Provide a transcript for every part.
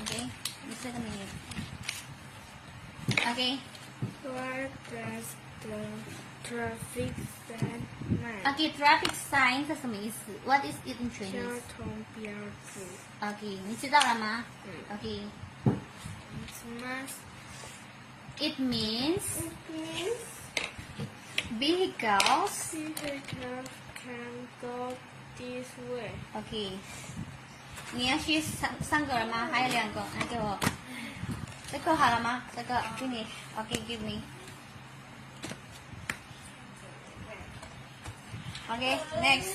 Okay? Just a minute. Okay? Where does the traffic sign mark? Okay, traffic sign是什么意思 ？What is it in 交 Chinese? 通标志。 Okay, 你知道了吗？ Okay. It means vehicles. Vehicles can go this way. Okay. 你要去三个人吗？还有2个，拿给我。这个好了吗？这个给你。Okay, give me. Okay, next.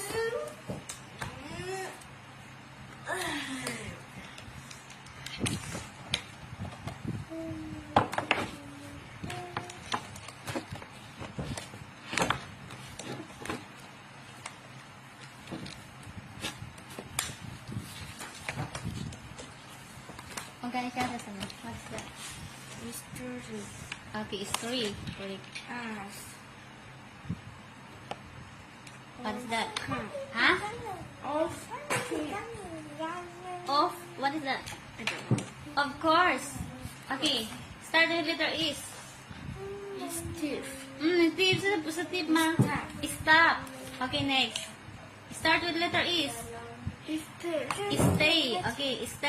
Organization is what's that? History. Okay, it's 3. Correct. Us. What's that? Come. Huh? Of. Of? What is that? I don't know. Of course. Okay, start with letter is. It's thief. Thief 是不是 thief 吗 ？Stop. Okay, next. Start with letter is. It's thief. Stay. Okay, start.